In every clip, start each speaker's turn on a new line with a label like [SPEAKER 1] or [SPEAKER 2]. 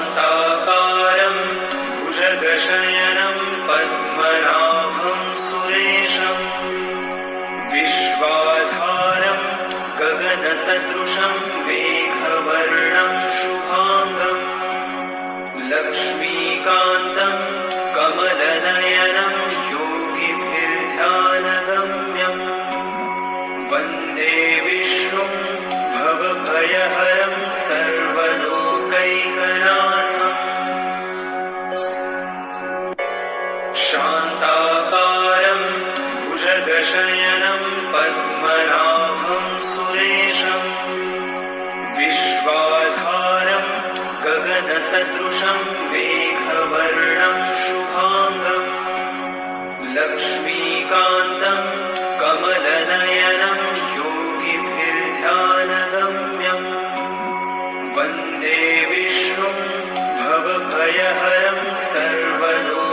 [SPEAKER 1] शान्ताकारं भुजगशयनं पद्मनाभं सुरेशं विश्वाधारं गगनसदृशं मेघवर्णं शुभाङ्गं लक्ष्मीकान्तं कमलनयनं योगिभिर्ध्यानगम्यं वन्दे विष्णुं भवभयहरं सर्वलोकैकनाथम् शान्ताकारं भुजगशयनं पद्मनाभं सुरेशं विश्वाधारं गगनसदृशं मेघवर्णं शुभाङ्गं लक्ष्मीकान्तं कमलनयनं योगिभिर्ध्यानगम्यं वन्दे विष्णुं भवभयहरं सर्वलोकैकनाथम्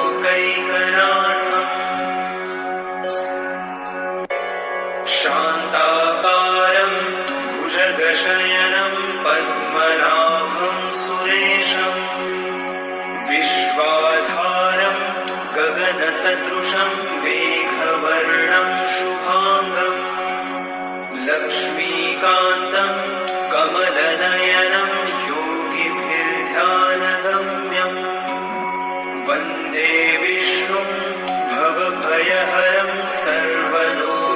[SPEAKER 1] शान्ताकारं भुजगशयनं पद्मनाभं सुरेशं विश्वाधारं गगनसदृशं मेघवर्णं शुभाङ्गं लक्ष्मीकान्तं कमलनयनं योगिभिर्ध्यानगम्यं वन्दे विष्णुं भवभयहरं सर्वलोकैकनाथम्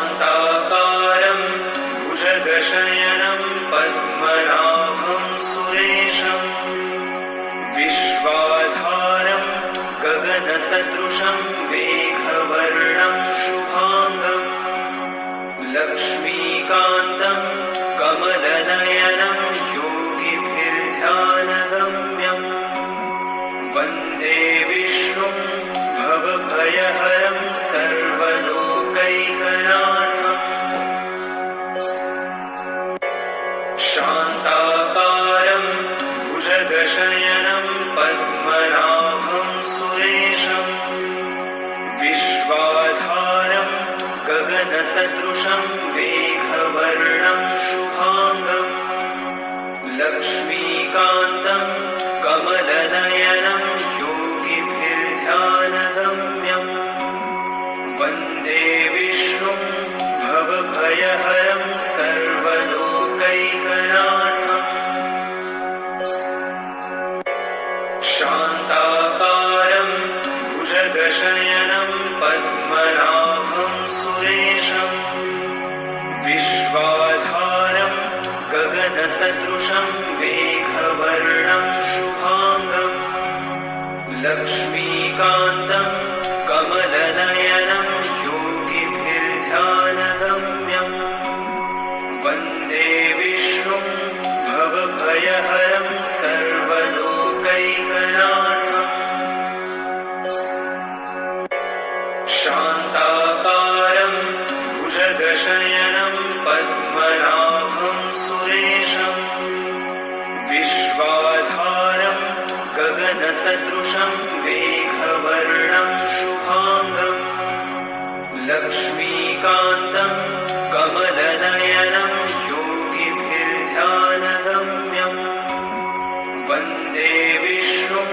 [SPEAKER 1] शान्ताकारं भुजगशयनं पद्मनाभं सुरेशं विश्वाधारं गगनसदृशं मेघवर्णं शुभाङ्गं लक्ष्मीकान्तं कमलनयनं योगिभिर्ध्यानगम्यं वन्दे विष्णुं भवभयहरं सर्वलोकैकनाथम् शान्ताकारं भुजगशयनं पद्मनाभं सुरेशं विश्वाधारं गगनसदृशं मेघवर्णं शुभाङ्गं लक्ष्मीकान्तं कमलनयनं योगिभिर्ध्यानगम्यं वन्दे विष्णुं भवभयहरं सर्वलोकैकनाथम् शान्ताकारं भुजगशयनं पद्मनाभं सुरेशं विश्वाधारं गगनसदृशं मेघवर्णं शुभाङ्गं लक्ष्मीकान्तं कमलनयनं योगिभिर्ध्यानगम्यं वन्दे विष्णुं भवभयहरं सर्वलोकैकनाथम् शान्ताकारं भुजगशयनं पद्मनाभं सुरेशं विश्वाधारं गगनसदृशं मेघवर्णं शुभाङ्गं लक्ष्मीकान्तं कमलनयनं योगिभिर्ध्यानगम्यं वन्दे विष्णुं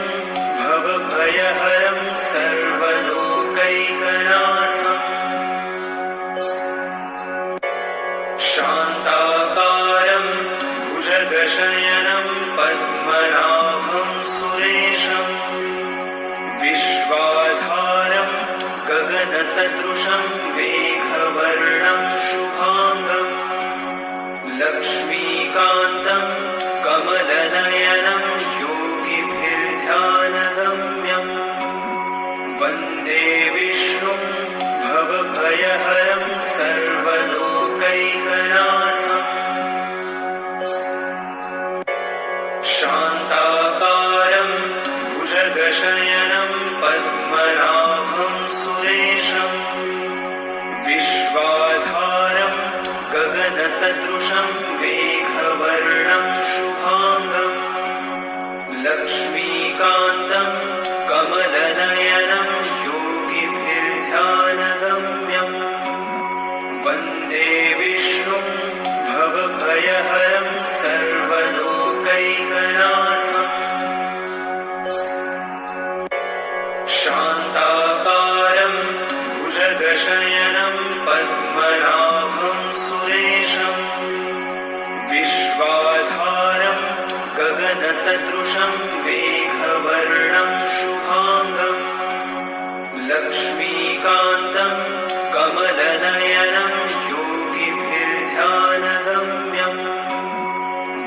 [SPEAKER 1] भवभयहरं सर्वलोकैकनाथम् शान्ताकारं भुजगशयनं पद्मनाभं सुरेशं विश्वाधारं गगनसदृशं मेघवर्णं शुभाङ्गं लक्ष्मीकान्तं कमलनयनं योगिभिर्ध्यानगम्यं वन्दे विष्णुं भवभयहरं सर्वलोकैकनाथम् शान्ताकारं भुजगशयनं पद्मनाभं सुरेशं विश्वाधारं गगनसदृशं मेघवर्णं शुभाङ्गं लक्ष्मीकान्तं कमलनयनं योगिभिर्ध्यानगम्यं वन्दे विष्णुं भवभयहरं सर्वलोकैकनाथम् शान्ताकारं भुजगशयनं पद्मनाभं सुरेशं विश्वाधारं गगनसदृशं मेघवर्णं शुभाङ्गं लक्ष्मीकान्तं कमलनयनं योगिभिर्ध्यानगम्यं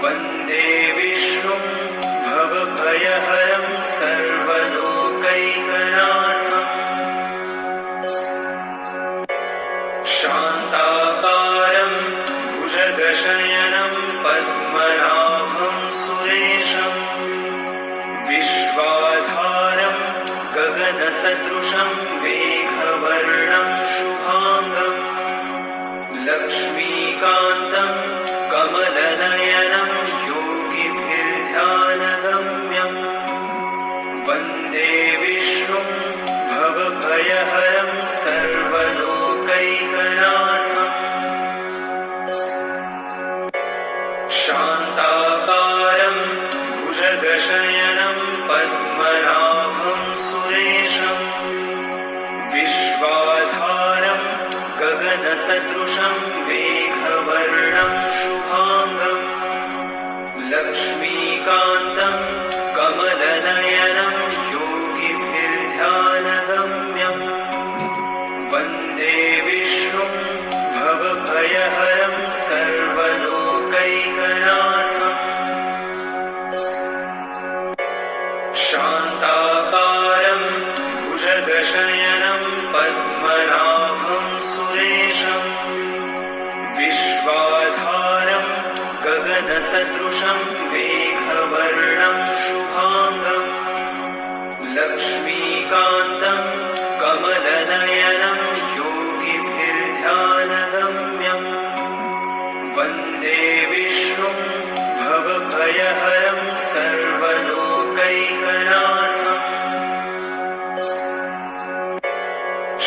[SPEAKER 1] वन्दे विष्णुं भवभयहरं सर्वलोकैकनाथम् शान्ताकारं भुजगशयनं पद्मनाभं सुरेशं विश्वाधारं गगनसदृशं मेघवर्णं शुभाङ्गं लक्ष्मीकान्तं कमलनयनं योगिभिर्ध्यानगम्यं वन्दे विष्णुं भवभयहरं सर्वलोकैकनाथम् शान्ताकारं भुजगशयनं पद्मनाभं सुरेशं विश्वाधारं गगनसदृशं मेघवर्णं शुभाङ्गं लक्ष्मीकान्तं कमलनयनं योगिभिर्ध्यानगम्यं वन्दे विष्णुं भवभयहरं सर्वलोकैकनाथम् शान्ताकारं भुजगशयनं पद्मनाभं सुरेशं विश्वाधारं गगनसदृशं मेघवर्णं शुभाङ्गं लक्ष्मीकान्तं कमलनयनं योगिभिर्ध्यानगम्यं वन्दे विष्णुं भवभयहरं सर्वलोकैकनाथम्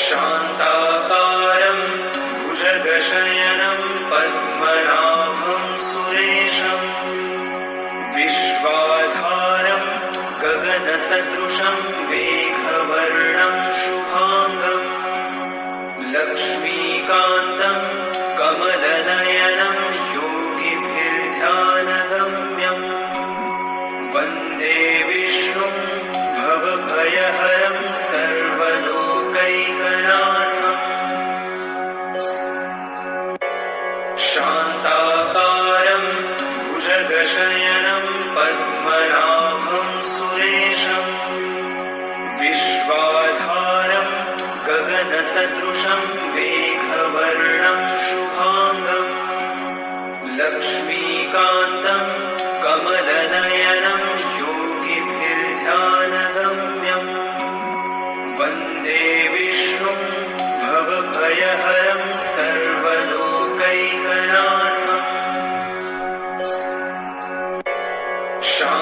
[SPEAKER 1] शान्ताकारं भुजगशयनं पद्मनाभं सुरेशं विश्वाधारं गगनसदृशं मेघवर्णं शुभाङ्गं लक्ष्मीकान्तं कमलनयनं योगिभिर्ध्यानगम्यं वन्दे विष्णुं भवभयहरं सर्वलोकैकनाथम् शान्ताकारं भुजगशयनं पद्मनाभं सुरेशं विश्वाधारं गगनसदृशं मेघवर्णं शुभाङ्गं लक्ष्मीकान्तं कमलनयनं योगिभिर्ध्यानगम्यं वन्दे विष्णुं भवभयहरं सर्वलोकैकनाथम्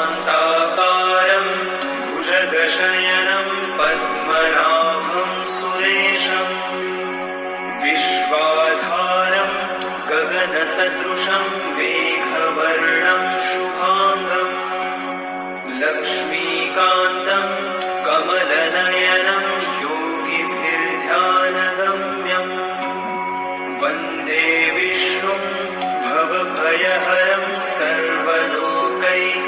[SPEAKER 1] शान्ताकारं भुजगशयनं पद्मनाभं सुरेशं विश्वाधारं गगनसदृशं मेघवर्णं शुभाङ्गं लक्ष्मीकान्तं कमलनयनं योगिभिर्ध्यानगम्यं वन्दे विष्णुं भवभयहरं सर्वलोकैकनाथम्